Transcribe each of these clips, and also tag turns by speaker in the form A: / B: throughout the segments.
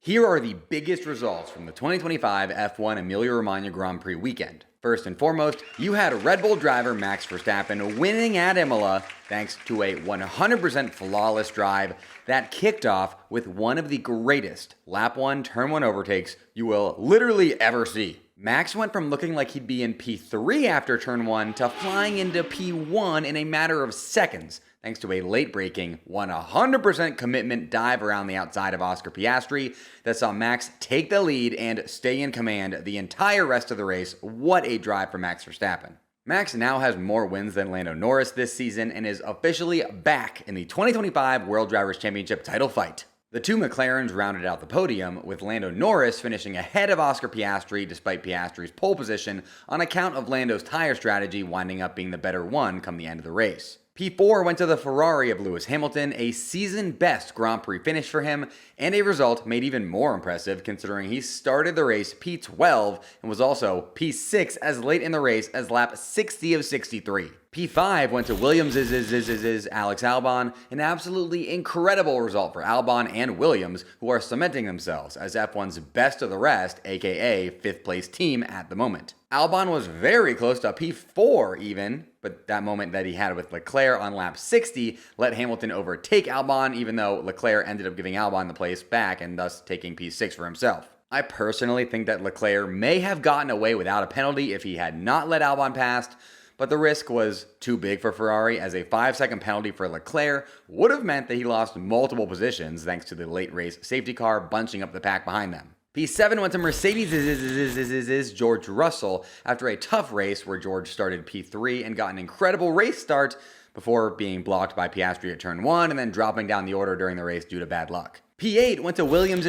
A: Here are the biggest results from the 2025 F1 Emilia-Romagna Grand Prix weekend. First and foremost, you had Red Bull driver Max Verstappen winning at Imola thanks to a 100% flawless drive that kicked off with one of the greatest lap 1 turn 1 overtakes you will literally ever see. Max went from looking like he'd be in P3 after turn 1 to flying into P1 in a matter of seconds, thanks to a late-breaking 100% commitment dive around the outside of Oscar Piastri that saw Max take the lead and stay in command the entire rest of the race. What a drive for Max Verstappen. Max now has more wins than Lando Norris this season and is officially back in the 2025 World Drivers' Championship title fight. The two McLarens rounded out the podium, with Lando Norris finishing ahead of Oscar Piastri despite Piastri's pole position on account of Lando's tire strategy winding up being the better one come the end of the race. P4 went to the Ferrari of Lewis Hamilton, a season-best Grand Prix finish for him, and a result made even more impressive considering he started the race P12 and was also P6 as late in the race as lap 60 of 63. P5 went to Williams' Alex Albon, an absolutely incredible result for Albon and Williams, who are cementing themselves as F1's best of the rest, aka 5th place team at the moment. Albon was very close to P4 even, but that moment that he had with Leclerc on lap 60 let Hamilton overtake Albon, even though Leclerc ended up giving Albon the place back and thus taking P6 for himself. I personally think that Leclerc may have gotten away without a penalty if he had not let Albon past, but the risk was too big for Ferrari, as a 5-second penalty for Leclerc would have meant that he lost multiple positions thanks to the late race safety car bunching up the pack behind them. P7 went to Mercedes' George Russell after a tough race where George started P3 and got an incredible race start before being blocked by Piastri at turn 1 and then dropping down the order during the race due to bad luck. P8 went to Williams'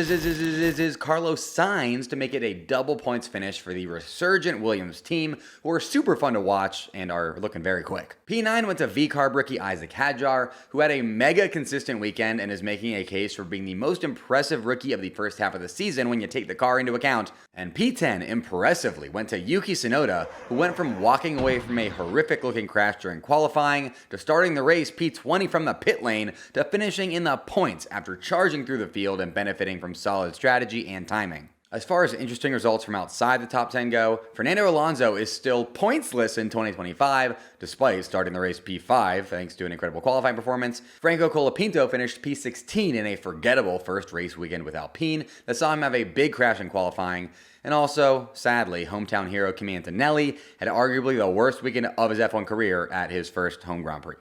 A: Carlos Sainz to make it a double points finish for the resurgent Williams team, who are super fun to watch and are looking very quick. P9 went to V-Carb rookie Isaac Hadjar, who had a mega consistent weekend and is making a case for being the most impressive rookie of the first half of the season when you take the car into account. And P10 impressively went to Yuki Tsunoda, who went from walking away from a horrific looking crash during qualifying to starting the race P20 from the pit lane to finishing in the points after charging through the field and benefiting from solid strategy and timing. As far as interesting results from outside the top 10 go, Fernando Alonso is still pointsless in 2025, despite starting the race P5 thanks to an incredible qualifying performance. Franco Colapinto finished P16 in a forgettable first race weekend with Alpine that saw him have a big crash in qualifying. And also, sadly, hometown hero Kimi Antonelli had arguably the worst weekend of his F1 career at his first home Grand Prix.